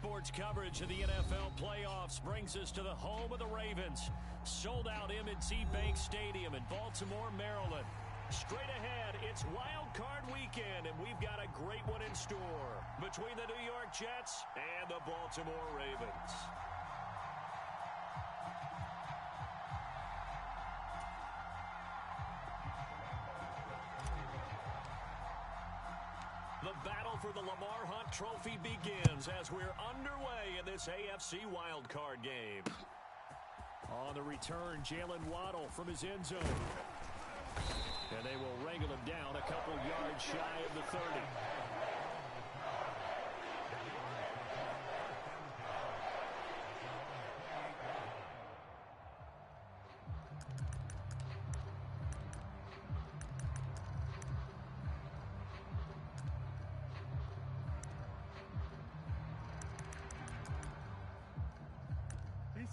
Sports coverage of the NFL playoffs brings us to the home of the Ravens. Sold out M&T Bank Stadium in Baltimore, Maryland. Straight ahead, it's Wild Card Weekend, and we've got a great one in store between the New York Jets and the Baltimore Ravens. The battle for the Lamar Hunt Trophy begins as we're underway in this AFC wildcard game. On the return, Jalen Waddle from his end zone. And they will wrangle him down a couple yards shy of the 30.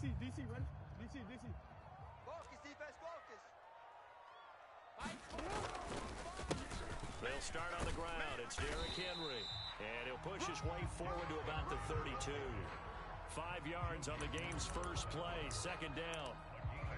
DC, ready? DC. Focus, defense, focus. They'll start on the ground. It's Derrick Henry. And he'll push his way forward to about the 32. 5 yards on the game's first play, second down.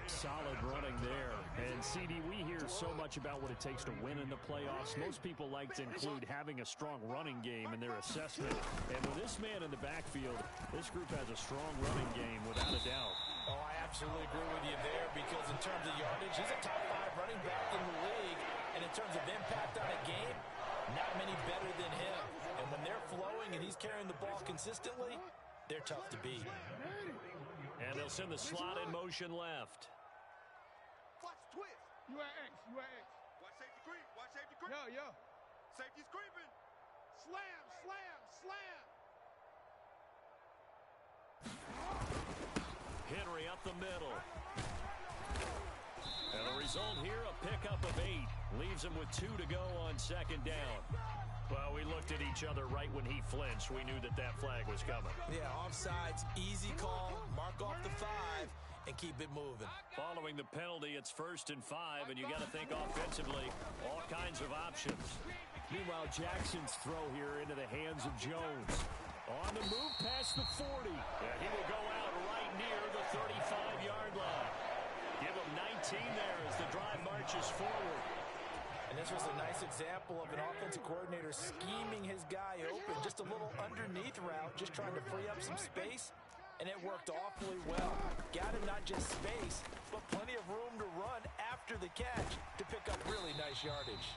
Solid running there. And, CD, we hear so much about what it takes to win in the playoffs. Most people like to include having a strong running game in their assessment. And with this man in the backfield, this group has a strong running game without a doubt. Oh, I absolutely agree with you there because in terms of yardage, he's a top 5 running back in the league. And in terms of impact on a game, not many better than him. And when they're flowing and he's carrying the ball consistently, they're tough to beat. And they'll send the slot in motion left. Watch twist. You at X. Watch safety creep. Watch safety creep. Yo. Safety's creeping. Slam. Henry up the middle. And the result here, a pickup of 8. Leaves him with 2 to go on second down. Well, we looked at each other right when he flinched. We knew that flag was coming. Yeah, offsides, easy call, mark off the 5, and keep it moving. Following the penalty, it's 1st and 5, and you got to think offensively, all kinds of options. Meanwhile, Jackson's throw here into the hands of Jones. On the move past the 40. And he will go out right near the 35-yard line. Give him 19 there as the drive marches forward. And this was a nice example of an offensive coordinator scheming his guy open. Just a little underneath route, just trying to free up some space. And it worked awfully well. Got him not just space, but plenty of room to run after the catch to pick up really nice yardage.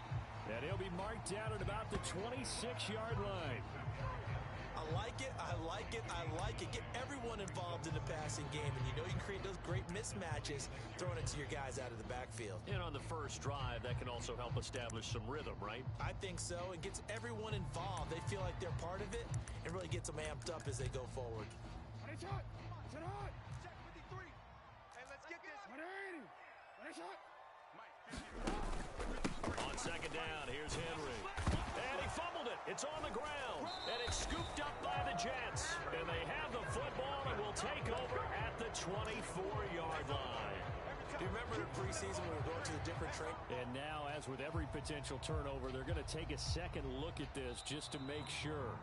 And he'll be marked down at about the 26-yard line. I like it. Get everyone involved in the passing game. And you know you can create those great mismatches throwing it to your guys out of the backfield. And on the first drive, that can also help establish some rhythm, right? I think so. It gets everyone involved. They feel like they're part of it and really gets them amped up as they go forward. Check 53. Hey, let's get this. On second down, here's Henry. And he fumbled it. It's on the ground. And it's scooped up by the Jets. And they have the football and will take over at the 24-yard line. Do you remember the preseason when we were going to the different training? And now, as with every potential turnover, they're going to take a second look at this just to make sure.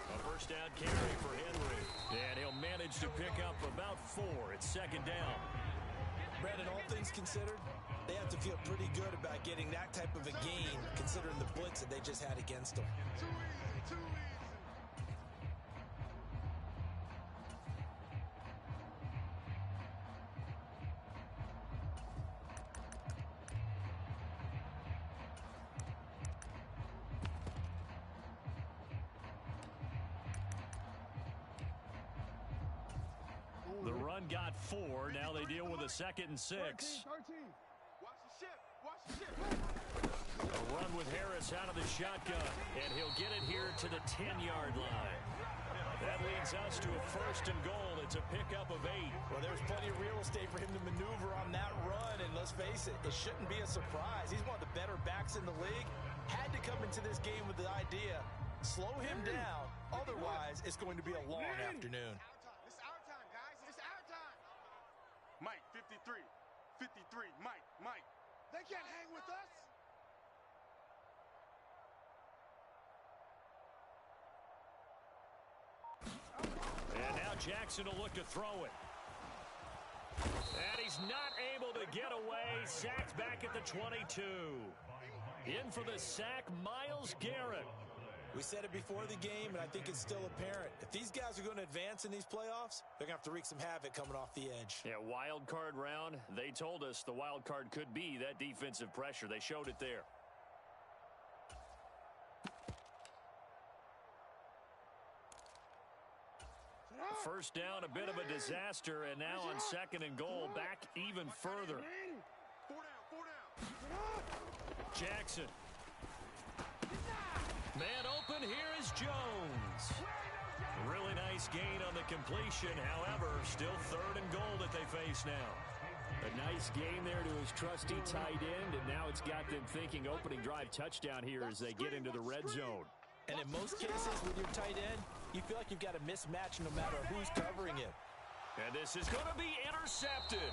A first down carry for Henry. And he'll manage to pick up about 4. It's second down. Brandon, all things considered, they have to feel pretty good about getting that type of a gain, considering the blitz that they just had against them. Too easy. The run got 4. Now they deal with a 2nd and 6. 13. Watch the ship. A run with Harris out of the shotgun. And he'll get it here to the 10-yard line. That leads us to a 1st and goal. It's a pickup of 8. Well, there's plenty of real estate for him to maneuver on that run, and let's face it, it shouldn't be a surprise. He's one of the better backs in the league. Had to come into this game with the idea, slow him down, otherwise it's going to be a long afternoon. It's our time, guys. It's our time. Mike, 53. 53. Mike. They can't hang with us. And now Jackson will look to throw it. And he's not able to get away. Sacked back at the 22. In for the sack, Myles Garrett. We said it before the game, and I think it's still apparent. If these guys are going to advance in these playoffs, they're going to have to wreak some havoc coming off the edge. Yeah, wild card round. They told us the wild card could be that defensive pressure. They showed it there. First down, a bit of a disaster, and now on 2nd and goal, back even further. 4 down. Jackson. Man open, here is Jones. Really nice gain on the completion. However, still 3rd and goal that they face now. A nice gain there to his trusty tight end, and now it's got them thinking opening drive touchdown here as they get into the red zone. And in most cases with your tight end, you feel like you've got a mismatch no matter who's covering him. And this is going to be intercepted.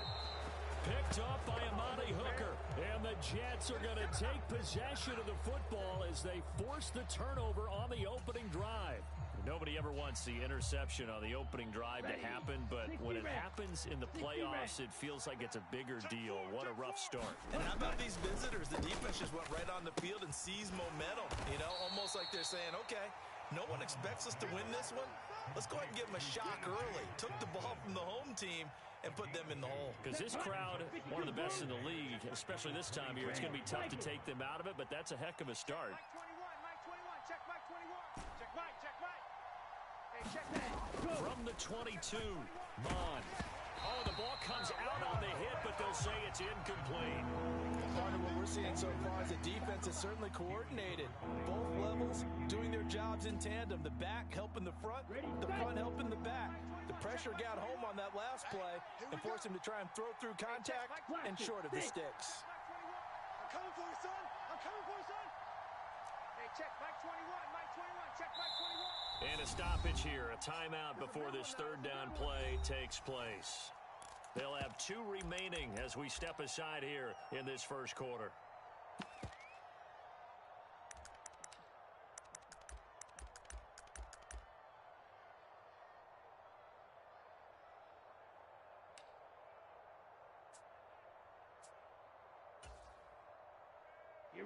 Picked up by Amani Hooker. And the Jets are going to take possession of the football as they force the turnover on the opening drive. Nobody ever wants the interception on the opening drive to happen, but when it happens in the playoffs, it feels like it's a bigger deal. What a rough start. And how about these visitors? The defense just went right on the field and seized momentum. You know, almost like they're saying, okay, no one expects us to win this one. Let's go ahead and give them a shock early. Took the ball from the home team and put them in the hole. Because this crowd, one of the best in the league, especially this time of year, it's going to be tough to take them out of it, but that's a heck of a start. Mike 21. Check Mike 21. Check Mike. Hey, check that. From the 22, Mon. Oh, the ball comes out on the hit, but they'll say it's incomplete. Part of what we're seeing so far is the defense is certainly coordinated. Both levels doing their jobs in tandem. The back helping the front helping the back. The pressure got home on that last play and forced him to try and throw through contact and short of the sticks. I'm coming for you, son. Hey, check Mike 21. Check Mike 21. And a stoppage here, a timeout before this 3rd down play takes place. They'll have 2 remaining as we step aside here in this first quarter.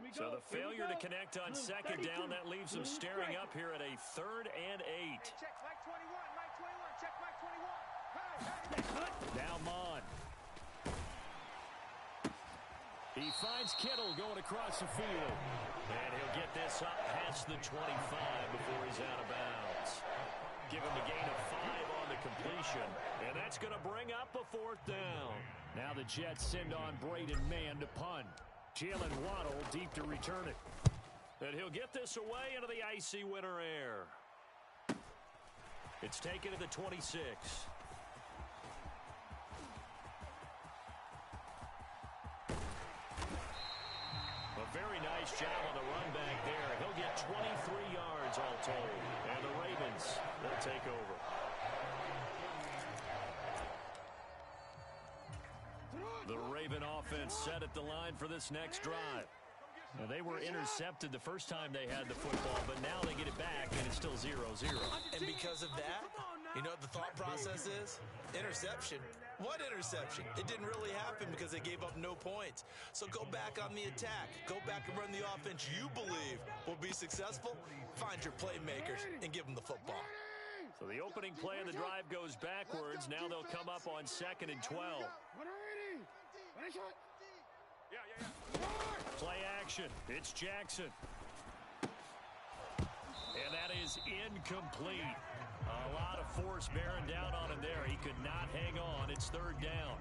So the failure to connect on 2nd down, that leaves them staring up here at a 3rd and 8. Check Mike 21. Check Mike 21. Now Mon. He finds Kittle going across the field. And he'll get this up past the 25 before he's out of bounds. Give him a gain of 5 on the completion. And that's going to bring up a 4th down. Now the Jets send on Braden Mann to punt. Jalen Waddle deep to return it. And he'll get this away into the icy winter air. It's taken to the 26. A very nice job on the run back there. He'll get 23 yards all told. And the Ravens will take over. The Raven offense set at the line for this next drive. Now, they were intercepted the first time they had the football, but now they get it back, and it's still 0-0. And because of that, you know what the thought process is? Interception. What interception? It didn't really happen because they gave up no points. So go back on the attack. Go back and run the offense you believe will be successful. Find your playmakers and give them the football. So the opening play of the drive goes backwards. Now they'll come up on 2nd and 12. Play action. It's Jackson. And that is incomplete. A lot of force bearing down on him there. He could not hang on. It's 3rd down.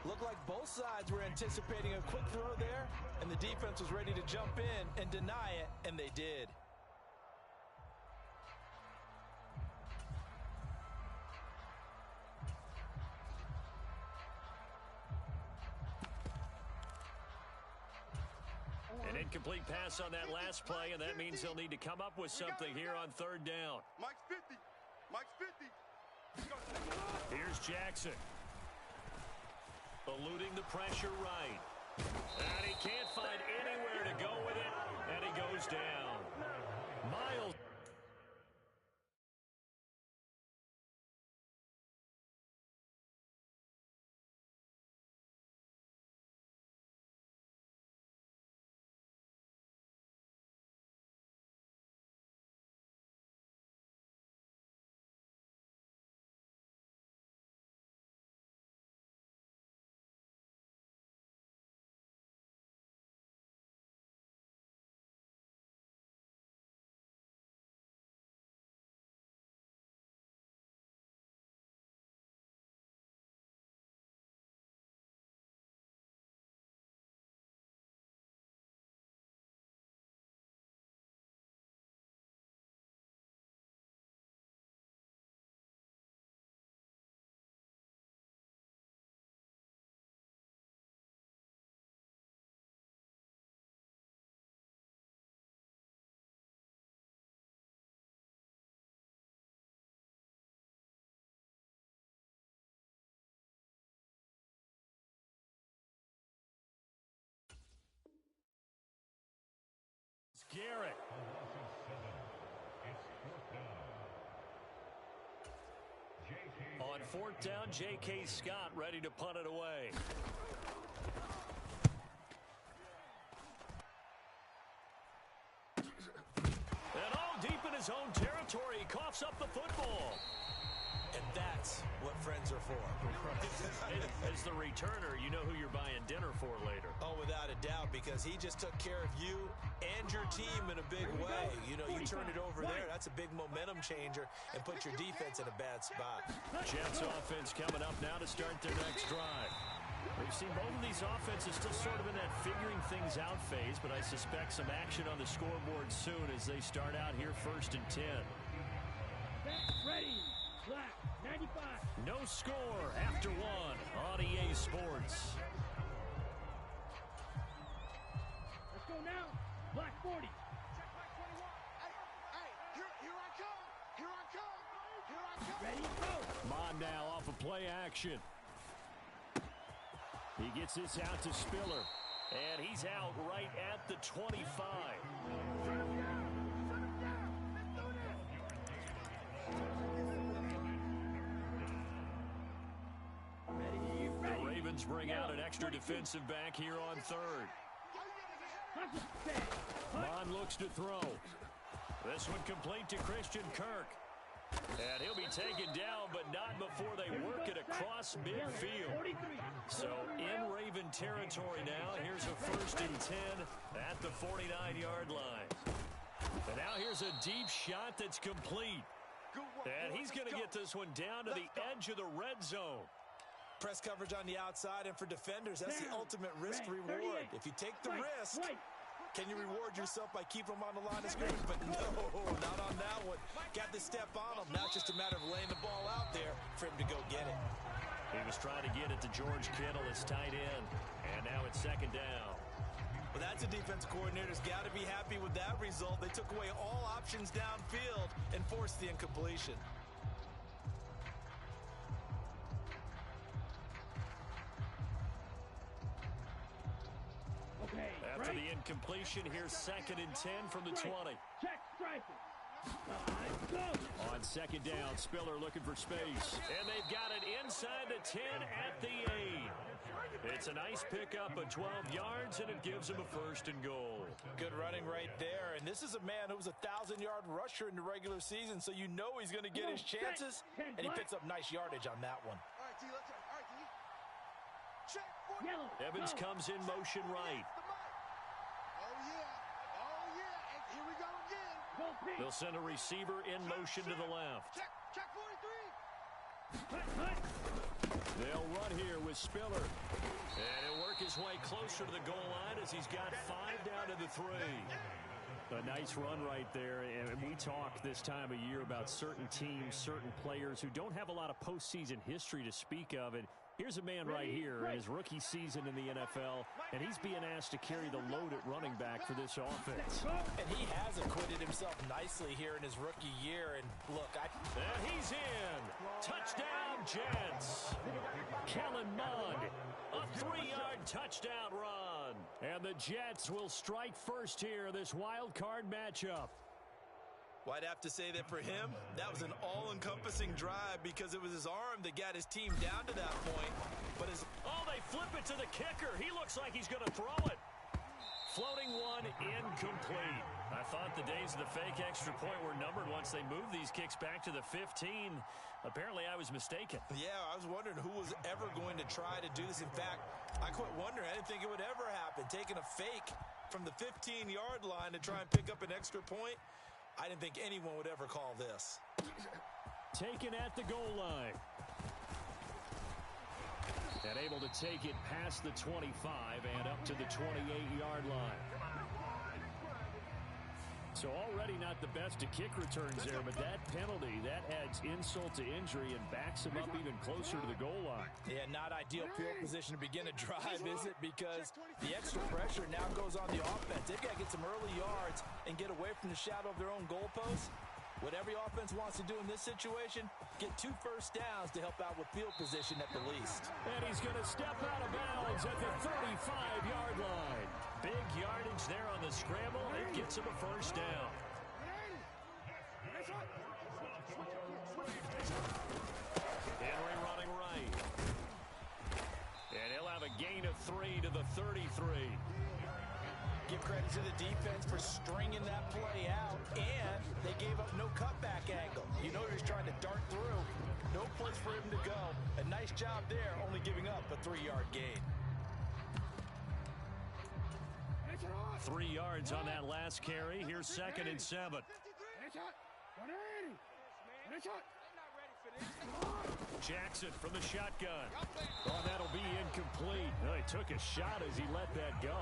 Looked like both sides were anticipating a quick throw there, and the defense was ready to jump in and deny it, and they did. incomplete pass on that last play, and that means they'll need to come up with something here on third down. Mike's 50. Mike's 50. Here's Jackson. Eluding the pressure right. And he can't find anywhere to go with it, and he goes down. Miles. Garrett. On fourth down, J.K. Scott ready to punt it away. And all deep in his own territory, he coughs up the football. And that's what friends are for. As the returner, you know who you're buying dinner for later. Oh, without a doubt, because he just took care of you and your team in a big way. You know, you turn it over there, that's a big momentum changer, and put your defense in a bad spot. Jets offense coming up now to start their next drive. We've seen both of these offenses still sort of in that figuring things out phase, but I suspect some action on the scoreboard soon as they start out here 1st and 10. Ready. Black. 95. No score after one on EA Sports. Let's go now. Black 40. Hey, here I come. Here I come. Here I come. Ready, go. Mon now off of play action. He gets this out to Spiller. And he's out right at the 25. The Ravens bring out an extra defensive back here on third. Mon looks to throw. This one complete to Christian Kirk. And he'll be taken down, but not before they work it across midfield. So in Raven territory now, here's a 1st and 10 at the 49-yard line. And now here's a deep shot that's complete. And he's going to get this one down to the edge of the red zone. Press coverage on the outside, and for defenders, that's the ultimate risk reward. If you take the risk, can you reward yourself by keeping them on the line of scrimmage? But no, not on that one. Got the step on him. Now it's just a matter of laying the ball out there for him to go get it. He was trying to get it to George Kittle, his tight end. And now it's 2nd down. Well, that's a defense coordinator's got to be happy with that result. They took away all options downfield and forced the incompletion. After the incompletion, here's 2nd and 10 from the 20. Check striker. On 2nd down, Spiller looking for space. And they've got it inside the 10 at the 8. It's a nice pickup of 12 yards, and it gives them a 1st and goal. Good running right there. And this is a man who was a 1,000-yard rusher in the regular season, so you know he's going to get his chances. And he picks up nice yardage on that one. All right, T, let's go. All right, T. Check. Yellow. Evans comes in motion right. They'll send a receiver in motion to the left. Check 43. They'll run here with Spiller. And he'll work his way closer to the goal line as he's got 5 down to the 3. A nice run right there, and we talk this time of year about certain teams, certain players who don't have a lot of postseason history to speak of, and Here's a man right here in his rookie season in the NFL, and he's being asked to carry the load at running back for this offense. And he has acquitted himself nicely here in his rookie year. And look, and he's in. Touchdown, Jets. Kellen Mond, a 3-yard touchdown run. And the Jets will strike first here, this wild card matchup. Well, I'd have to say that for him, that was an all-encompassing drive because it was his arm that got his team down to that point. But they flip it to the kicker. He looks like he's going to throw it. Floating one, incomplete. I thought the days of the fake extra point were numbered once they moved these kicks back to the 15. Apparently, I was mistaken. Yeah, I was wondering who was ever going to try to do this. In fact, I quit wondering. I didn't think it would ever happen. Taking a fake from the 15-yard line to try and pick up an extra point. I didn't think anyone would ever call this. Taken at the goal line. And able to take it past the 25 and up to the 28-yard line. So already not the best of kick returns there, but that penalty, that adds insult to injury and backs him up even closer to the goal line. Yeah, not ideal field position to begin a drive, is it? Because the extra pressure now goes on the offense. They've got to get some early yards and get away from the shadow of their own goalposts. What every offense wants to do in this situation, get 2 first downs to help out with field position at the least. And he's going to step out of bounds at the 35-yard line. Big yardage there on the scramble. It gets him a first down. Henry running right. And he'll have a gain of 3 to the 33. Give credit to the defense for stringing that play out, and they gave up no cutback angle. You know he was trying to dart through. No place for him to go. A nice job there, only giving up a 3-yard gain. 3 yards on that last carry. Here's 2nd and 7. Jackson from the shotgun. Oh, that'll be incomplete. Well, he took a shot as he let that go.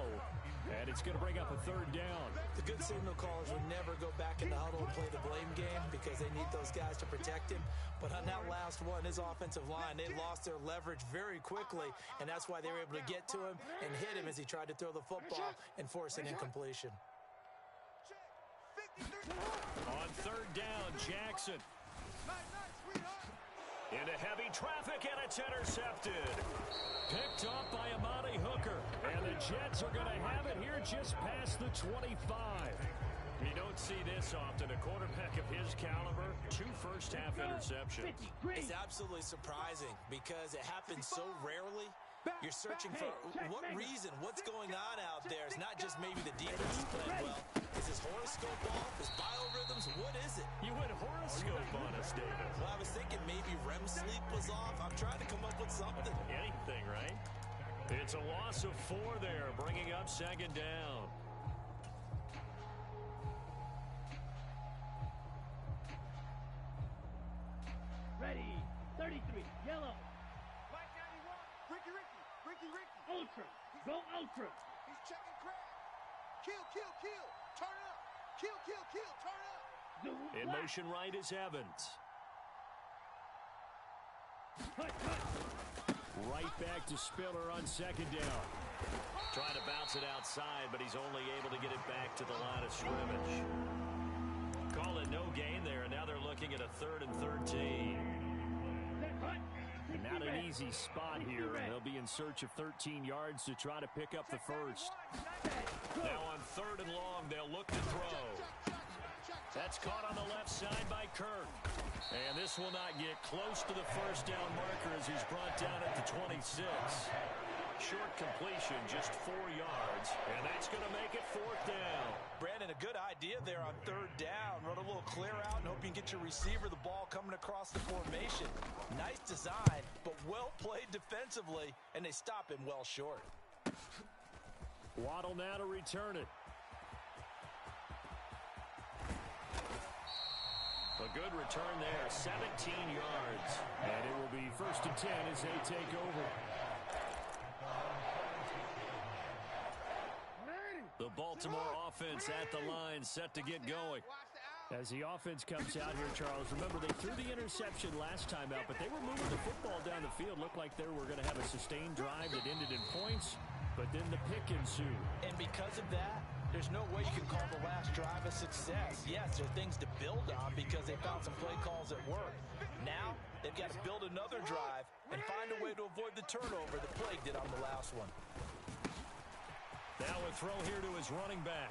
And it's going to bring up a 3rd down. The good signal callers would never go back in the huddle and play the blame game because they need those guys to protect him. But on that last one, his offensive line, they lost their leverage very quickly, and that's why they were able to get to him and hit him as he tried to throw the football and force an incompletion. On 3rd down, Jackson. Into heavy traffic, and it's intercepted. Picked off by Amani Hooker. And the Jets are going to have it here just past the 25. You don't see this often. A quarterback of his caliber, 2 first-half interceptions. It's absolutely surprising because it happens so rarely. You're searching for what reason, what's going on out there. It's not just maybe the defense is playing well. Is his horoscope off? His biorhythms? What is it? You went horoscope on us, David. Well, I was thinking maybe REM sleep was off. I'm trying to come up with something. Anything, right? It's a loss of 4 there, bringing up 2nd down. Ready. 33. Yellow. Mike 91. Ricky. Ultra. Go ultra. He's checking crack. Kill. Turn up. Kill. Turn up. Zoom. In motion right is Evans. Cut. Right back to Spiller on 2nd down. Trying to bounce it outside, but he's only able to get it back to the line of scrimmage. Call it no gain there, and now they're looking at a 3rd and 13. And not an easy spot here, and they'll be in search of 13 yards to try to pick up the first. Now on 3rd and long, they'll look to throw. That's caught on the left side by Kirk. And this will not get close to the first down marker as he's brought down at the 26. Short completion, just 4 yards, and that's going to make it 4th down. Brandon, a good idea there on 3rd down. Run a little clear out and hope you can get your receiver the ball coming across the formation. Nice design, but well played defensively, and they stop him well short. Waddle now to return it. A good return there, 17 yards. And it will be 1st and 10 as they take over. The Baltimore offense at the line, set to get going. Watch the As the offense comes out here, Charles, remember they threw the interception last time out, but they were moving the football down the field. Looked like they were going to have a sustained drive that ended in points, but then the pick ensued. And because of that, there's no way you can call the last drive a success. Yes, there are things to build on because they found some play calls that work. Now, they've got to build another drive and find a way to avoid the turnover that plagued it on the last one. Now a throw here to his running back.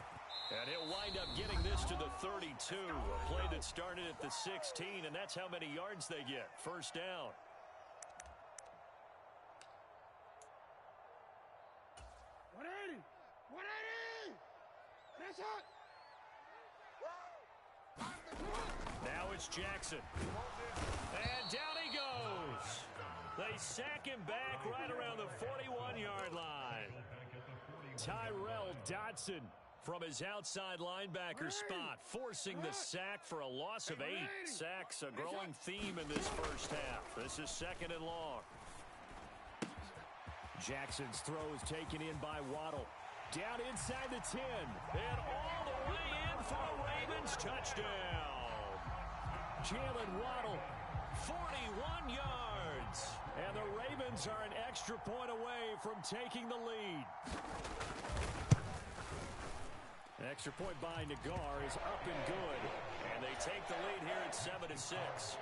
And he'll wind up getting this to the 32. A play that started at the 16, and that's how many yards they get. First down. 180! 180! That's it! Now it's Jackson. And down he goes. They sack him back right around the 41-yard line. Tyrell Dodson from his outside linebacker spot, forcing the sack for a loss of 8. Sacks a growing theme in this first half. This is second and long. Jackson's throw is taken in by Waddle. Down inside the 10. And all the way in for a Ravens touchdown. Jalen Waddle, 41 yards. And the Ravens are an extra point away from taking the lead. An extra point by Nagar is up and good. And they take the lead here at 7-6.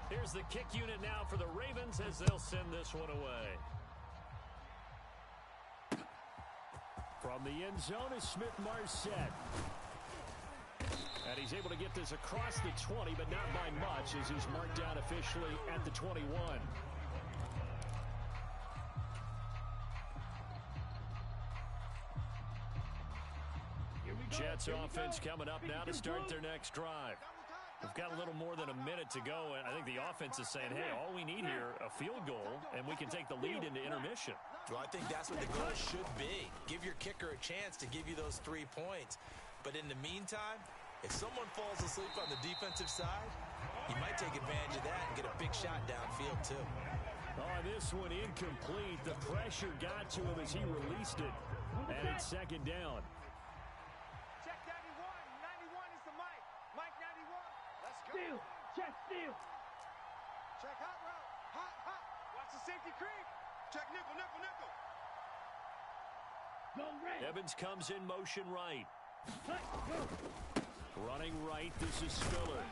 Here's the kick unit now for the Ravens as they'll send this one away. From the end zone is Smith-Marset. And he's able to get this across the 20, but not by much as he's marked down officially at the 21. Jets offense coming up now to start their next drive. We've got a little more than a minute to go, and I think the offense is saying, hey, all we need here, a field goal, and we can take the lead into intermission. Well, I think that's what the goal should be. Give your kicker a chance to give you those 3 points. But in the meantime, if someone falls asleep on the defensive side, he might take advantage of that and get a big shot downfield, too. Oh, this one incomplete. The pressure got to him as he released it. And it's second down. Check 91. 91 is the Mike. Mike 91. Let's go. Steal. Check steal. Check hot route. Hot, hot. Watch the safety creep. Check nickel, nickel, nickel. Go red. Evans comes in motion right. Hut, go. Running right, this is Spiller.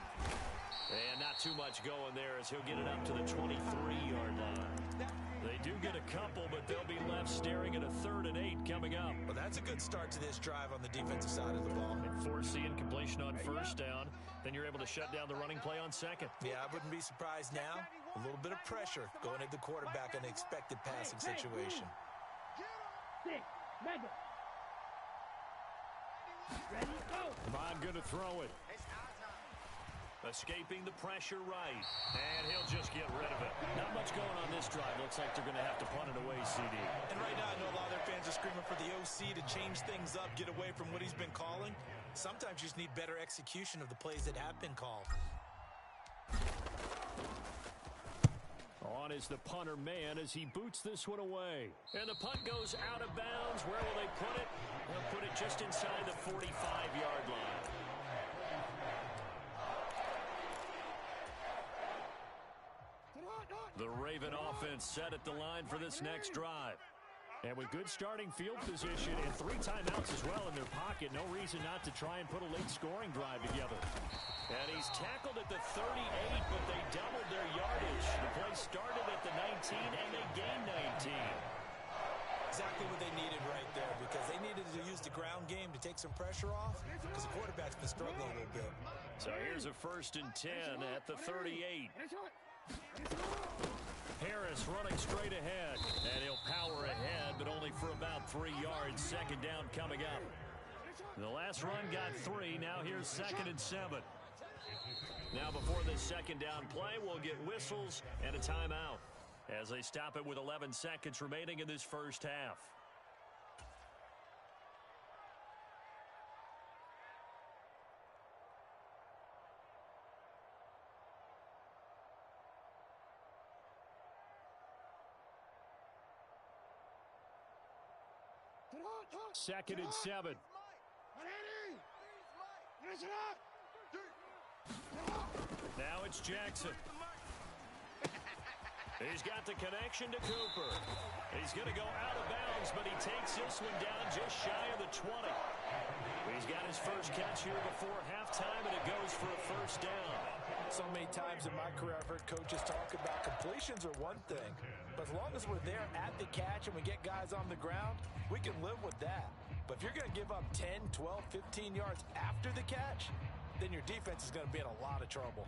And not too much going there as he'll get it up to the 23-yard line. They do get a couple, but they'll be left staring at a 3rd and 8 coming up. Well, that's a good start to this drive on the defensive side of the ball. Force the incompletion on first down. Then you're able to shut down the running play on second. Yeah, I wouldn't be surprised now. A little bit of pressure going at the quarterback in an expected passing situation. 6. Mega. Ready, go. Bond going to throw it. Escaping the pressure right. And he'll just get rid of it. Not much going on this drive. Looks like they're going to have to punt it away, CD. And right now, I know a lot of their fans are screaming for the OC to change things up, get away from what he's been calling. Sometimes you just need better execution of the plays that have been called. On is the punter man as he boots this one away. And the punt goes out of bounds. Where will they put it? They'll put it just inside the 45-yard line. The Raven offense set at the line for this next drive. And with good starting field position and 3 timeouts as well in their pocket, no reason not to try and put a late scoring drive together. And he's tackled at the 38, but they doubled their yardage. The play started at the 19, and they gained 19. Exactly what they needed right there, because they needed to use the ground game to take some pressure off, because the quarterback's been struggling a little bit. So here's a 1st and 10 at the 38. Harris running straight ahead, and he'll power ahead, but only for about 3 yards. Second down coming up. The last run got 3. Now here's 2nd and 7. Now before this second down play, we'll get whistles and a timeout as they stop it with 11 seconds remaining in this first half. Second and 7. Now it's Jackson. He's got the connection to Cooper. He's going to go out of bounds, but he takes this one down just shy of the 20. He's got his first catch here before halftime, and it goes for a first down. So many times in my career, I've heard coaches talk about completions are one thing, but as long as we're there at the catch and we get guys on the ground, we can live with that. But if you're going to give up 10, 12, 15 yards after the catch, then your defense is going to be in a lot of trouble.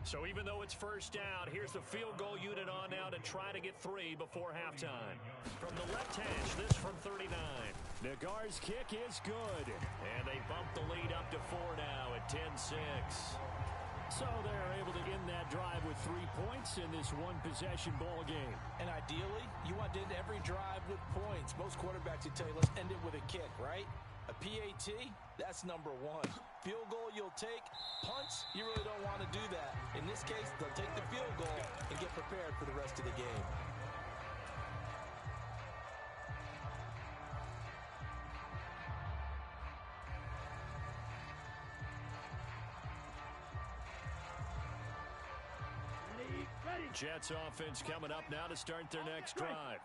So even though it's first down, here's the field goal unit on now to try to get 3 before halftime. From the left hash, this from 39. Nagar's kick is good. And they bump the lead up to 4 now at 10-6. So they're able to end that drive with 3 points in this one-possession ball game. And ideally, you want to end every drive with points. Most quarterbacks would tell you, let's end it with a kick, right? A PAT, that's number 1. Field goal you'll take. Punts, you really don't want to do that. In this case, they'll take the field goal and get prepared for the rest of the game. Jets offense coming up now to start their next drive.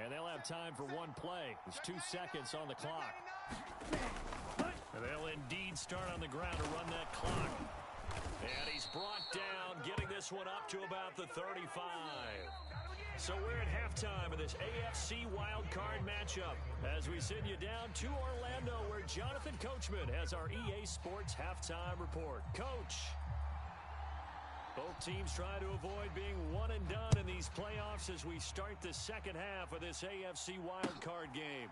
And they'll have time for one play. There's 2 seconds on the clock. And they'll indeed start on the ground to run that clock. And he's brought down, getting this one up to about the 35. So we're at halftime of this AFC wildcard matchup as we send you down to Orlando where Jonathan Coachman has our EA Sports halftime report. Coach. Both teams try to avoid being one and done in these playoffs as we start the second half of this AFC wildcard game.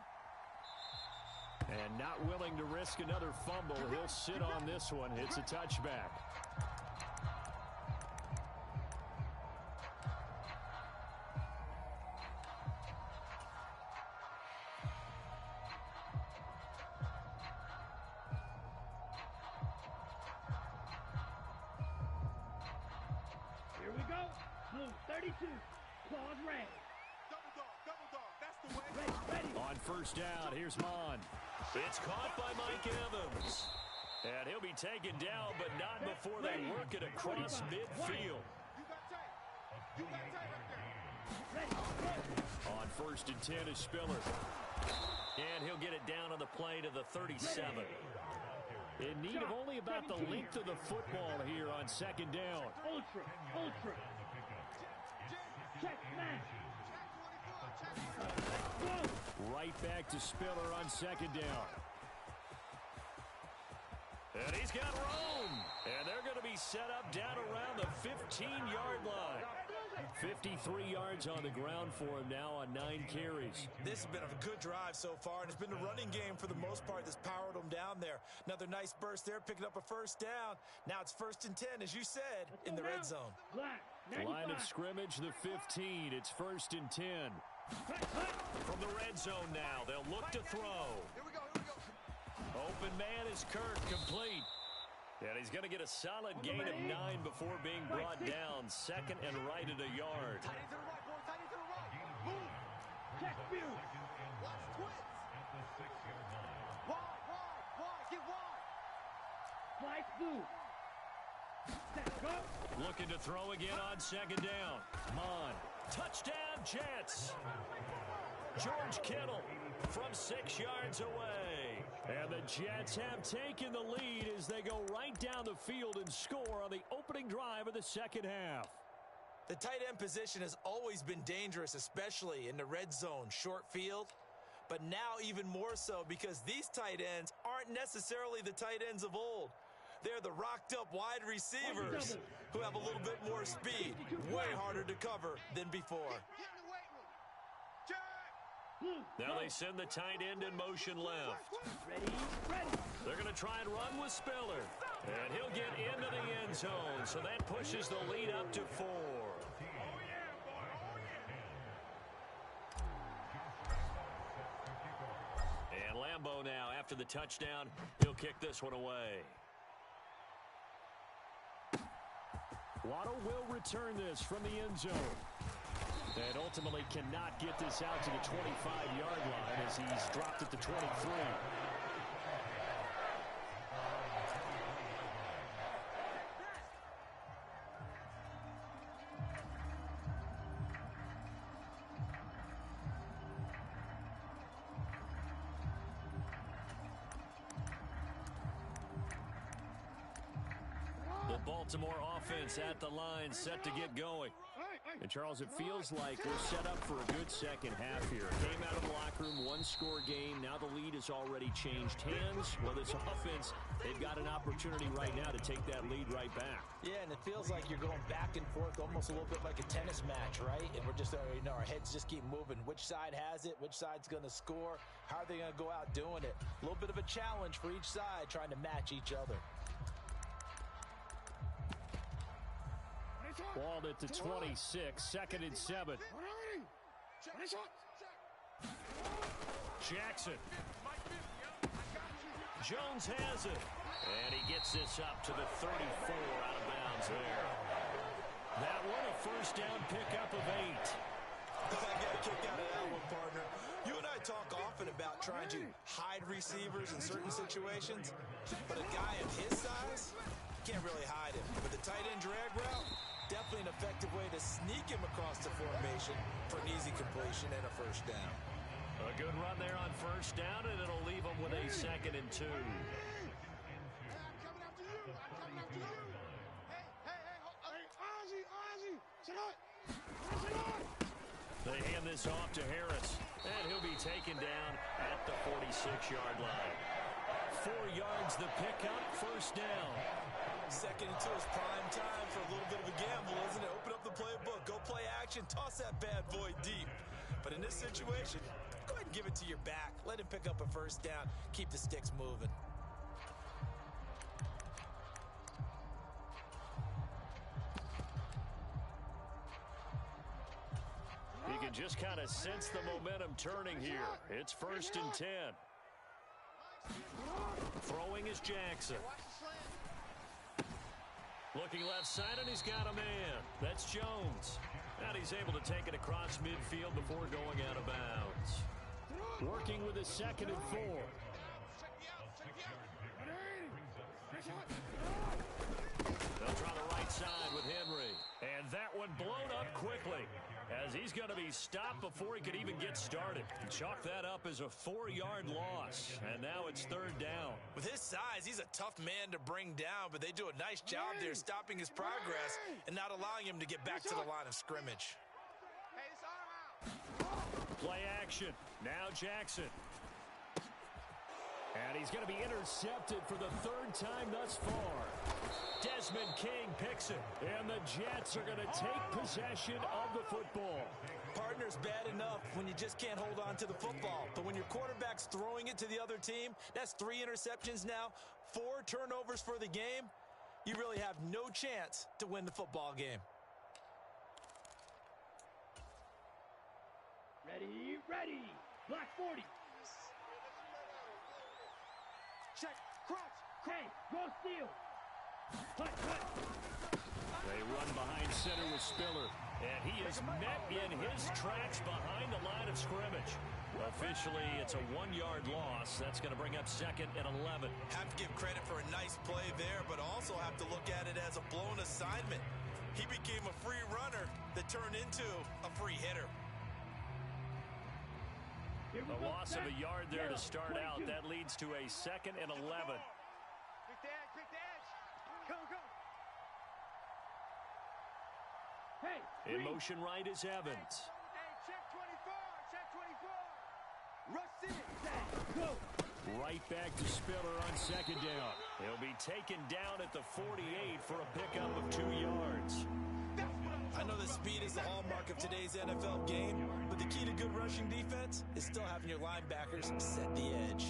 And not willing to risk another fumble, he'll sit on this one. It's a touchback. Here we go. Blue 32. Claws red. Double dog. That's the way. Ready. On first down, here's Mon. It's caught by Mike Evans. And he'll be taken down, but not before they work it across midfield. You got tape up there. On first and 10 is Spiller. And he'll get it down on the play to the 37. In need of only about the length of the football here on second down. Ultra. Check smash. Right back to Spiller on second down. And he's got room. And they're going to be set up down around the 15-yard line. 53 yards on the ground for him now on 9 carries. This has been a good drive so far, and it's been the running game for the most part that's powered them down there. Another nice burst there, picking up a first down. Now it's first and 10, as you said, in the red zone. Line of scrimmage, the 15. It's first and 10. From the red zone now, they'll look to throw. Here we go. Open man is Kirk, complete. And he's going to get a solid gain of 9 before being brought down. Second and right at a yard. Tight end to the right, boy. Tight end to the right. Move. Check field. Watch twins. Wide. Get wide. Slice blue. Set, go. Looking to throw again on second down. Mon. Touchdown, Jets. George Kittle from 6 yards away. And the Jets have taken the lead as they go right down the field and score on the opening drive of the second half. The tight end position has always been dangerous, especially in the red zone, short field. But now even more so because these tight ends aren't necessarily the tight ends of old. They're the rocked-up wide receivers who have a little bit more speed, way harder to cover than before. Get in the weight room. Check. Now they send the tight end in motion left. Ready. They're going to try and run with Spiller. And he'll get into the end zone, so that pushes the lead up to 4. And Lambeau now, after the touchdown, he'll kick this one away. Waddle will return this from the end zone. And ultimately cannot get this out to the 25-yard line as he's dropped at the 23. Baltimore offense at the line, set to get going. And, Charles, it feels like we're set up for a good second half here. Came out of the locker room, one-score game. Now the lead has already changed hands. Well, this offense, they've got an opportunity right now to take that lead right back. Yeah, and it feels like you're going back and forth almost a little bit like a tennis match, right? And we're just, our heads just keep moving. Which side has it? Which side's going to score? How are they going to go out doing it? A little bit of a challenge for each side trying to match each other. Ball at the 26, 2nd and 7. Jackson. Jones has it. And he gets this up to the 34 out of bounds there. That one a first down pickup of 8. I got a kick out of that one, partner. You and I talk often about trying to hide receivers in certain situations, but a guy of his size can't really hide him. But the tight end drag route, definitely an effective way to sneak him across the formation for an easy completion and a first down. A good run there on first down, and it'll leave him with a 2nd and 2. They hand this off to Harris, and he'll be taken down at the 46-yard line. 4 yards the pickup, first down. 2nd and 2 is prime time for a little bit of a gamble, isn't it? Open up the playbook, go play action, toss that bad boy deep. But in this situation, go ahead and give it to your back. Let him pick up a first down, keep the sticks moving. You can just kind of sense the momentum turning here. It's 1st and 10. Throwing is Jackson. Looking left side, and he's got a man. That's Jones. And he's able to take it across midfield before going out of bounds. Working with his 2nd and 4. They'll try the right side with Henry. And that one blown up quickly, as he's going to be stopped before he could even get started. Chalk that up as a 4-yard loss, and now it's 3rd down. With his size, he's a tough man to bring down, but they do a nice job there stopping his progress and not allowing him to get back to the line of scrimmage. Play action. Now Jackson. And he's going to be intercepted for the 3rd time thus far. Desmond King picks it, and the Jets are going to take possession of the football. Partner's bad enough when you just can't hold on to the football. But when your quarterback's throwing it to the other team, that's 3 interceptions now, 4 turnovers for the game. You really have no chance to win the football game. Ready, ready. Black 40. Check, cross, hey, go steal. Cut. They run behind center with Spiller, and he is met in his tracks behind the line of scrimmage. Officially, it's a 1-yard loss. That's going to bring up 2nd and 11. Have to give credit for a nice play there, but also have to look at it as a blown assignment. He became a free runner that turned into a free hitter. A loss of a yard there to start out. That leads to a 2nd and 11. Quick the edge. Go. Hey, in motion right is Evans. Hey, check 24. Rush in. go. Right back to Spiller on 2nd down. He'll be taken down at the 48 for a pickup of 2 yards. I know that speed is the hallmark of today's NFL game, but the key to good rushing defense is still having your linebackers set the edge.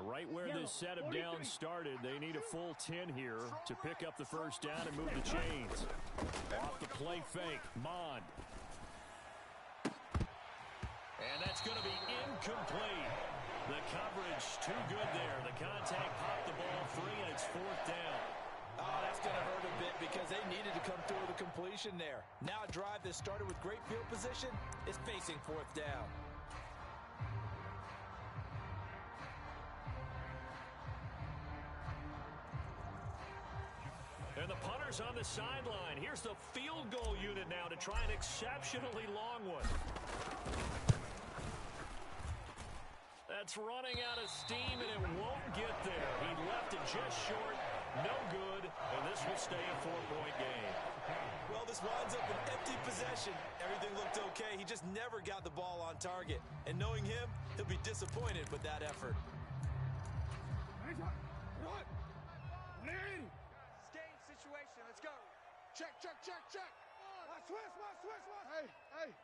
Right where this set of downs started, they need a full 10 here to pick up the first down and move the chains. Off the play fake, Mond. And that's going to be incomplete. The coverage too good there. The contact popped the ball free, and it's 4th down. Oh, that's going to hurt a bit because they needed to come through with a completion there. Now a drive that started with great field position is facing 4th down. And the punter's on the sideline. Here's the field goal unit now to try an exceptionally long one. It's running out of steam, and it won't get there. He left it just short. No good, and this will stay a 4-point game. Well, this winds up an empty possession. Everything looked okay. He just never got the ball on target. And knowing him, he'll be disappointed with that effort. Game situation. Let's go. Check, check, check, check. Hey, hey.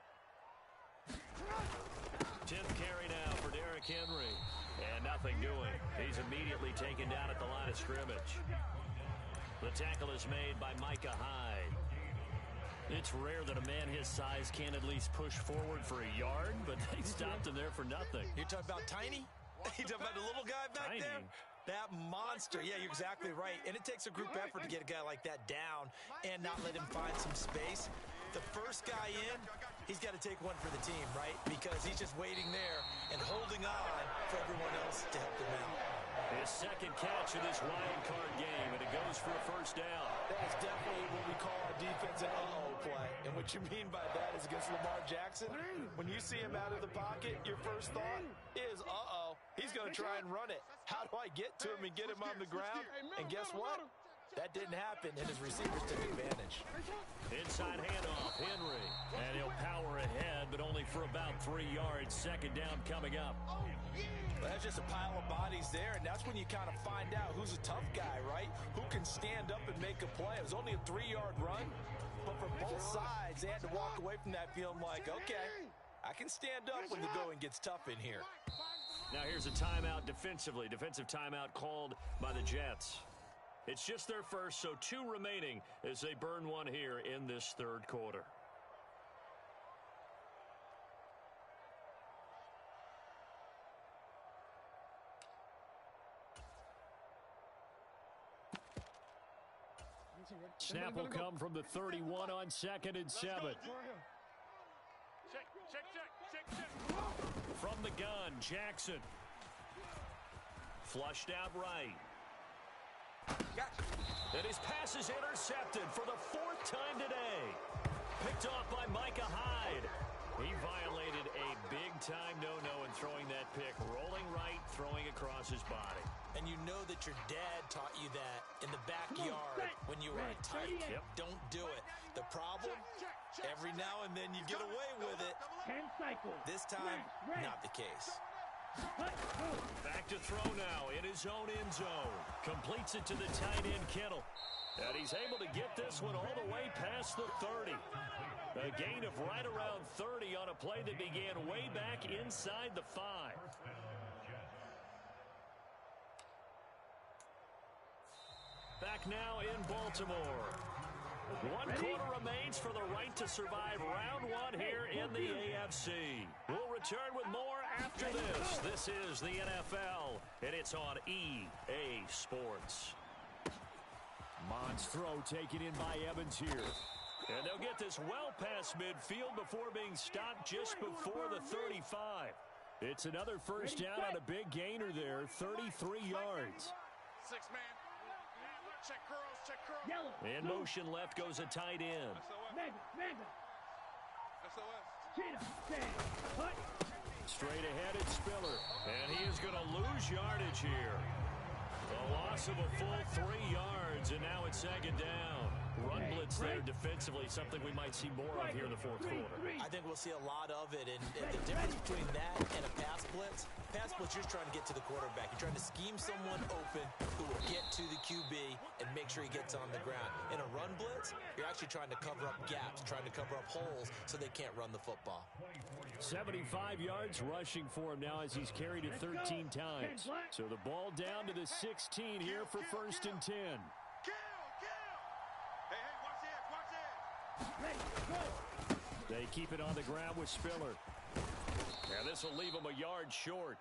10th carry now for Derrick Henry. And nothing doing. He's immediately taken down at the line of scrimmage. The tackle is made by Micah Hyde. It's rare that a man his size can at least push forward for a yard, but they stopped him there for nothing. You're talking about Tiny? You're talking about the little guy back there? That monster. Yeah, you're exactly right. And it takes a group effort to get a guy like that down and not let him find some space. The first guy in, he's got to take one for the team, right? Because he's just waiting there and holding on for everyone else to help him out. His second catch of this wild card game, and it goes for a first down. That's definitely what we call our defensive uh-oh play. And what you mean by that is against Lamar Jackson, when you see him out of the pocket, your first thought is, uh-oh, he's going to try and run it. How do I get to him and get him on the ground? And guess what? That didn't happen, and his receivers took advantage. Inside handoff, Henry. And he'll power ahead, but only for about 3 yards. Second down coming up. Well, that's just a pile of bodies there, and that's when you kind of find out who's a tough guy, right? Who can stand up and make a play. It was only a 3-yard run, but for both sides, they had to walk away from that feeling like, okay, I can stand up when the going gets tough in here. Now here's a timeout defensively. Defensive timeout called by the Jets. It's just their first, so 2 remaining as they burn one here in this third quarter. Snap will come from the 31 on 2nd and 7. Check, check, check, check, check. From the gun, Jackson. Flushed out right. And his pass is intercepted for the 4th time today. Picked off by Micah Hyde. He violated a big-time no-no in throwing that pick. Rolling right, throwing across his body. And you know that your dad taught you that in the backyard when you were a tight. Yep. Don't do it. The problem, every now and then you get away with it. 10 cycles. This time, not the case. Back to throw now in his own end zone. Completes it to the tight end, Kittle. And he's able to get this one all the way past the 30. A gain of right around 30 on a play that began way back inside the 5. Back now in Baltimore. 1 quarter remains for the right to survive round 1 here in the AFC. We'll return with more after this. This is the NFL, and it's on EA Sports. Mons throw taken in by Evans here. And they'll get this well past midfield before being stopped just before the 35. It's another first down on a big gainer there, 33 yards. 6-man. Check curls, check curls. In motion left goes a tight end. Mega. SOS. Straight ahead it's Spiller. And he is going to lose yardage here. A loss of a full 3 yards, and now it's 2nd down. Run blitz there defensively, something we might see more of here in the 4th quarter. I think we'll see a lot of it, and the difference between that and a pass blitz, you're trying to get to the quarterback. You're trying to scheme someone open who will get to the QB and make sure he gets on the ground. In a run blitz, you're actually trying to cover up gaps, trying to cover up holes so they can't run the football. 75 yards rushing for him now as he's carried it 13 times. So the ball down to the 16 here for 1st and 10. They keep it on the ground with Spiller. And this will leave him a yard short.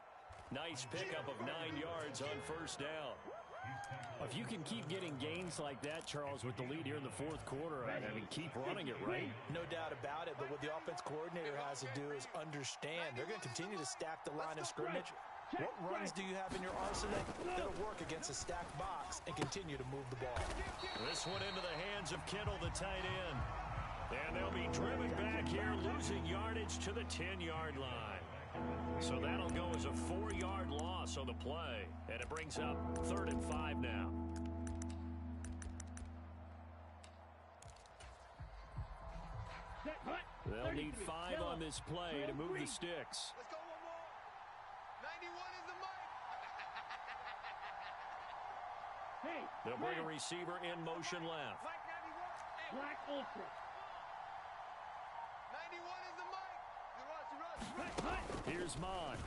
Nice pickup of 9 yards on 1st down. If you can keep getting gains like that, Charles, with the lead here in the 4th quarter, I mean, keep running it, right? No doubt about it, but what the offense coordinator has to do is understand they're going to continue to stack the line of scrimmage. What runs do you have in your arsenal that'll work against a stacked box and continue to move the ball? This one into the hands of Kittle, the tight end. And they'll be driven back here, losing yardage to the 10-yard line. So that'll go as a 4-yard loss on the play. And it brings up 3rd and 5 now. They'll need 5 on this play to move the sticks. Let's go one more. 91 is the mic. Hey, They'll bring a receiver in motion left. Mike 91. Black Ultra. 91 is the mic. Rush. Here's Mon.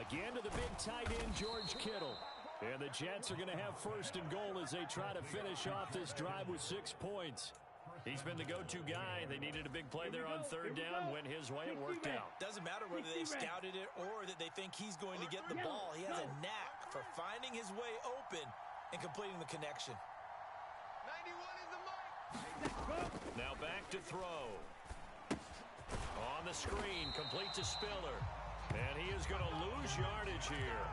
Again to the big tight end, George Kittle. And the Jets are going to have 1st and goal as they try to finish off this drive with 6 points. He's been the go-to guy. They needed a big play there on 3rd down. Went his way. It worked out. Doesn't matter whether they've scouted it or that they think he's going to get the ball. He has a knack for finding his way open and completing the connection. 91 is the mic. Now back to throw. On the screen, complete to Spiller. And he is going to lose yardage here.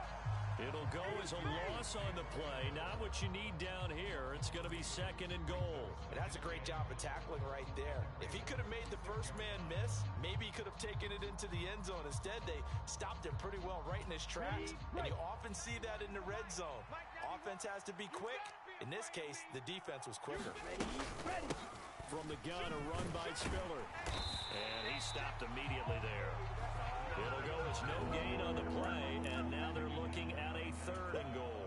It'll go as a loss on the play. Not what you need down here. It's going to be 2nd and goal. And that's a great job of tackling right there. If he could have made the first man miss, maybe he could have taken it into the end zone. Instead, they stopped him pretty well right in his tracks. And you often see that in the red zone. Offense has to be quick. In this case, the defense was quicker. From the gun, a run by Spiller. And he stopped immediately there. It'll go as no gain on the play, and now they're looking at a 3rd and goal.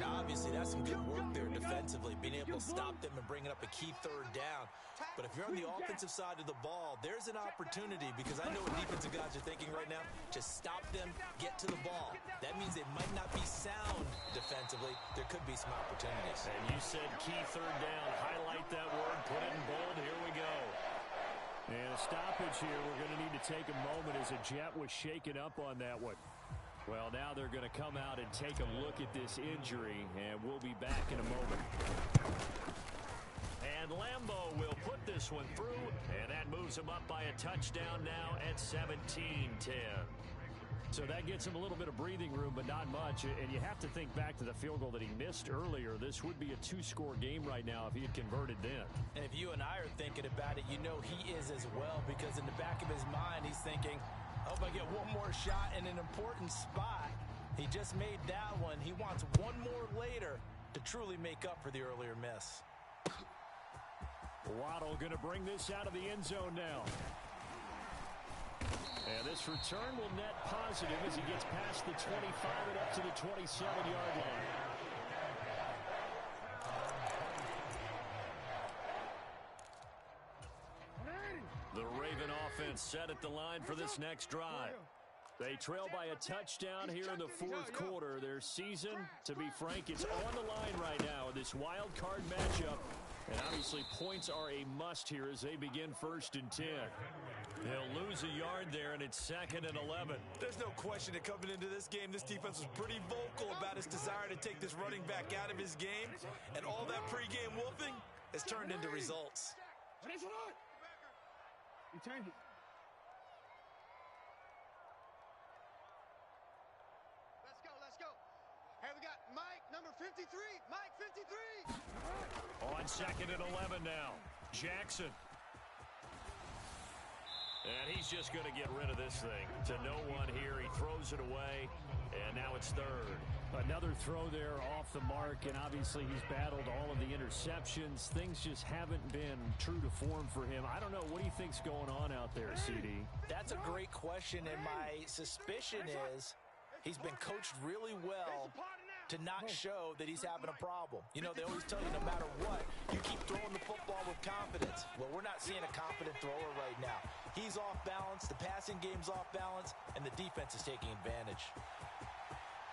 Now, obviously, that's some good work there defensively, being able to stop them and bringing up a key 3rd down. But if you're on the offensive side of the ball, there's an opportunity, because I know what defensive guys are thinking right now. Just stop them, get to the ball. That means they might not be sound defensively. There could be some opportunities. And you said key 3rd down. Highlight that word, put it in bold. Here we go. And a stoppage here. We're going to need to take a moment as a Jet was shaken up on that one. Well, now they're going to come out and take a look at this injury, and we'll be back in a moment. And Lambeau will put this one through, and that moves him up by a touchdown now at 17-10. So that gets him a little bit of breathing room, but not much. And you have to think back to the field goal that he missed earlier. This would be a 2-score game right now if he had converted then. And if you and I are thinking about it, you know he is as well, because in the back of his mind, he's thinking, I hope I get one more shot in an important spot. He just made that one. He wants one more later to truly make up for the earlier miss. Waddle going to bring this out of the end zone now. And this return will net positive as he gets past the 25 and up to the 27-yard line. The Raven offense set at the line for this next drive. They trail by a touchdown here in the 4th quarter. Their season, to be frank, it's on the line right now in this wild card matchup. And obviously points are a must here as they begin 1st and 10. They'll lose a yard there, and it's 2nd and 11. There's no question that coming into this game, this defense was pretty vocal about his desire to take this running back out of his game. And all that pregame wolfing has turned into results. You turned it. Let's go. Hey, we got Mike, number 53. Mike, 53. On 2nd and 11 now. Jackson. And he's just going to get rid of this thing to no one here. He throws it away, and now it's 3rd. Another throw there off the mark, and obviously he's battled all of the interceptions. Things just haven't been true to form for him. I don't know. What do you think's going on out there, CD? That's a great question, and my suspicion is he's been coached really well to not show that he's having a problem. You know, they always tell you no matter what, you keep throwing the football with confidence. Well, we're not seeing a confident thrower right now. He's off balance, the passing game's off balance, and the defense is taking advantage.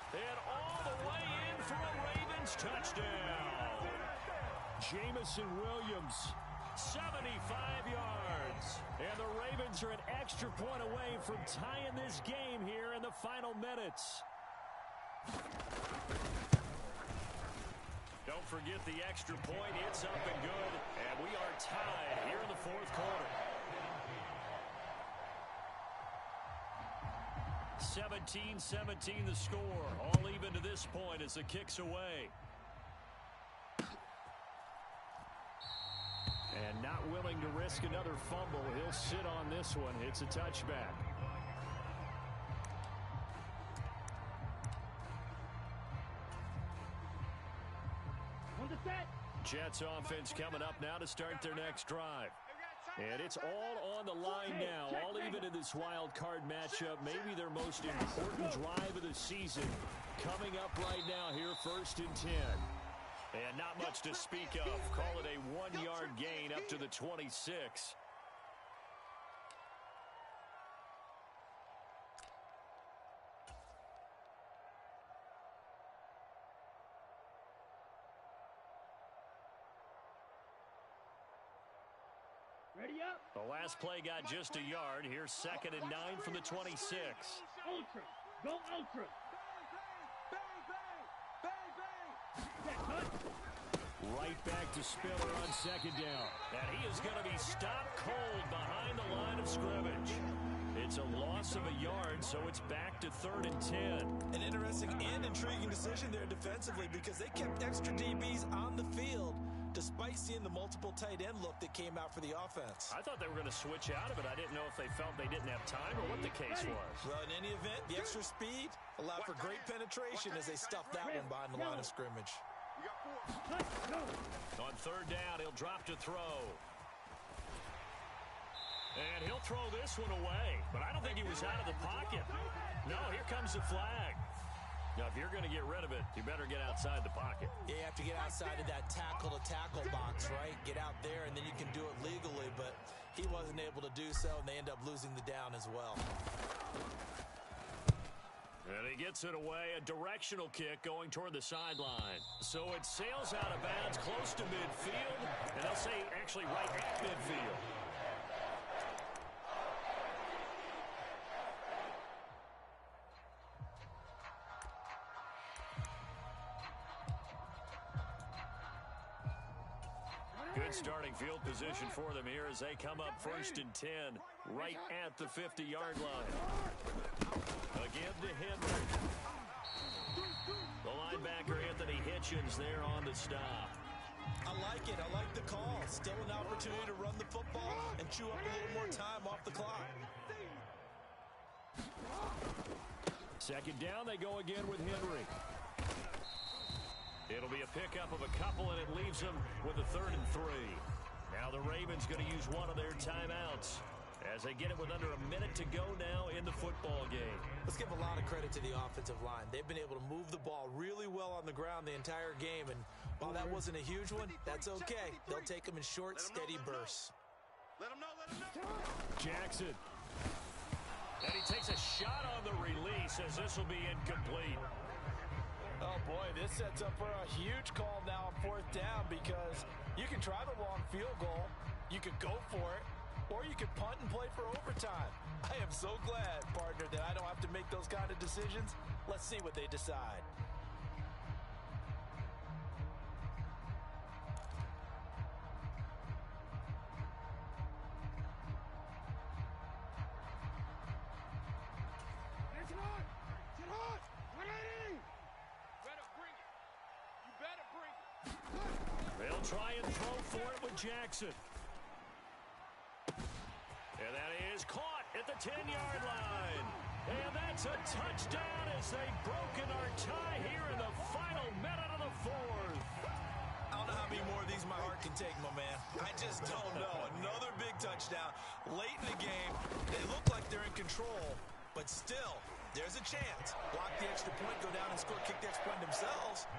And all the way in for a Ravens touchdown. Jamison Williams, 75 yards. And the Ravens are an extra point away from tying this game here in the final minutes. Don't forget the extra point. It's up and good. And we are tied here in the 4th quarter. 17-17 the score. All even to this point as the kick's away. And And not willing to risk another fumble. He'll sit on this one. It's a touchback. On the set. Jets offense coming up now to start their next drive. And it's all on the line now, all even in this wild card matchup. Maybe their most important drive of the season coming up right now here, 1st and 10. And not much to speak of. Call it a 1-yard gain up to the 26. Ready up. The last play got just a yard. Here's 2nd and 9 from the 26. Ultra. Go ultra. Right back to Spiller on 2nd down. And he is going to be stopped cold behind the line of scrimmage. It's a loss of a yard, so it's back to 3rd and 10. An interesting and intriguing decision there defensively because they kept extra DBs on the field despite seeing the multiple tight end look that came out for the offense. I thought they were going to switch out of it. I didn't know if they felt they didn't have time or what the case was. Well, in any event, the extra speed allowed for great penetration as they stuffed that one behind the line of scrimmage. On 3rd down, he'll drop to throw. And he'll throw this one away. But I don't think he was out of the pocket. No, here comes the flag. Now, if you're going to get rid of it, you better get outside the pocket. Yeah, you have to get outside of that tackle-to-tackle box, right? Get out there, and then you can do it legally. But he wasn't able to do so, and they end up losing the down as well. And he gets it away, a directional kick going toward the sideline. So it sails out of bounds close to midfield, and they'll say actually right at midfield. Good starting field position for them here as they come up 1st and 10, right at the 50-yard line. Again to Henry. The linebacker, Anthony Hitchens, there on the stop. I like it. I like the call. Still an opportunity to run the football and chew up a little more time off the clock. 2nd down, they go again with Henry. It'll be a pickup of a couple, and it leaves them with a 3rd and 3. Now the Ravens going to use one of their timeouts as they get it with under a minute to go now in the football game. Let's give a lot of credit to the offensive line. They've been able to move the ball really well on the ground the entire game, and while that wasn't a huge one, that's okay. They'll take them in short, steady bursts. Let him know. Jackson. And he takes a shot on the release as this will be incomplete. Oh, boy, this sets up for a huge call now on 4th down because you can try the long field goal, you could go for it, or you could punt and play for overtime. I am so glad, partner, that I don't have to make those kind of decisions. Let's see what they decide. They'll try and throw for it with Jackson. And that is caught at the 10-yard line. And that's a touchdown as they've broken our tie here in the final minute of the 4th. I don't know how many more of these my heart can take, my man. I just don't know. Another big touchdown late in the game. They look like they're in control, but still, there's a chance. Block the extra point, go down and score, kick the extra point themselves.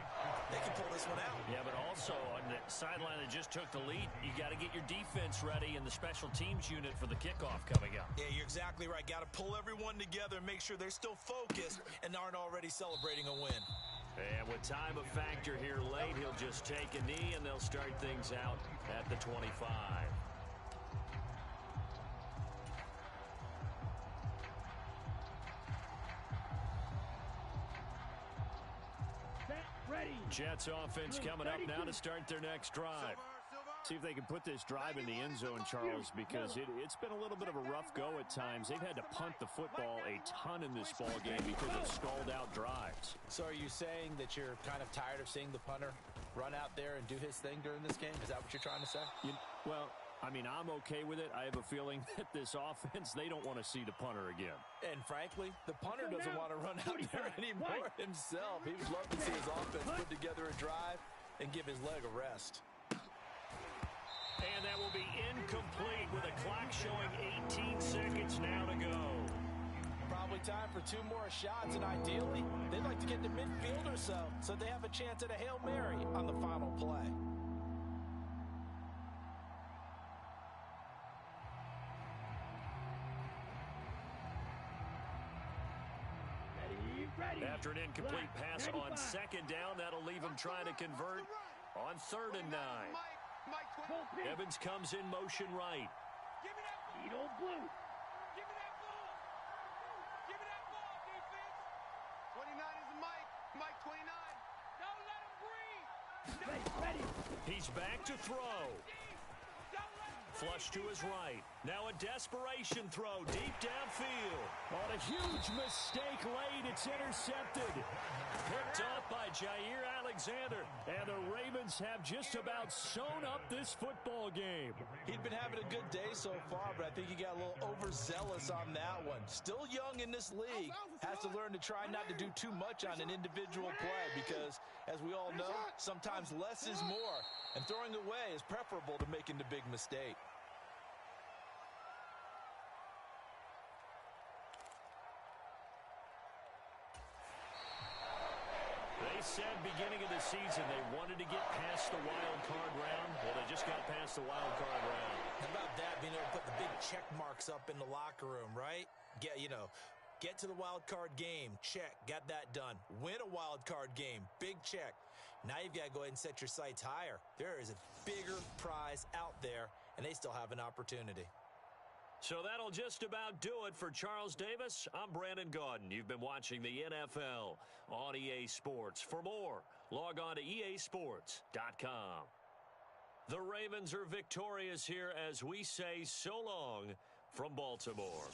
They can pull this one out. Yeah, but also on the sideline that just took the lead, you got to get your defense ready in the special teams unit for the kickoff coming up. Yeah, you're exactly right. Got to pull everyone together and make sure they're still focused and aren't already celebrating a win. And with time a factor here late, he'll just take a knee and they'll start things out at the 25. Jets offense coming up now to start their next drive. See if they can put this drive in the end zone, Charles, because it's been a little bit of a rough go at times. They've had to punt the football a ton in this ball game because of stalled-out drives. So are you saying that you're kind of tired of seeing the punter run out there and do his thing during this game? Is that what you're trying to say? Well, I mean, I'm okay with it. I have a feeling that this offense, they don't want to see the punter again. And frankly, the punter doesn't want to run out there anymore himself. He would love to see his offense put together a drive and give his leg a rest. And that will be incomplete with a clock showing 18 seconds now to go. Probably time for 2 more shots, and ideally, they'd like to get to midfield or so they have a chance at a Hail Mary on the final play. After an incomplete pass on 2nd down, that'll leave him trying to convert on 3rd and 9. Evans comes in motion right. Eat old blue. Give me that ball. Give me that ball, defense. 29 is Mike. Mike 29. Don't let him breathe. Ready. He's back to throw. Flush to his right. Now a desperation throw deep downfield. On a huge mistake late, it's intercepted. Picked up by Jair Alexander. And the Ravens have just about sewn up this football game. He'd been having a good day so far, but I think he got a little overzealous on that one. Still young in this league. Has to learn to try not to do too much on an individual play because, as we all know, sometimes less is more. And throwing away is preferable to making the big mistake. They said beginning of the season they wanted to get past the wild card round. Well, they just got past the wild card round. How about that, being able to put the big check marks up in the locker room, right? Get to the wild card game, check, got that done. Win a wild card game, big check. Now you've got to go ahead and set your sights higher. There is a bigger prize out there, and they still have an opportunity. So that'll just about do it for Charles Davis. I'm Brandon Gaudin. You've been watching the NFL on EA Sports. For more, log on to easports.com. The Ravens are victorious here as we say so long from Baltimore.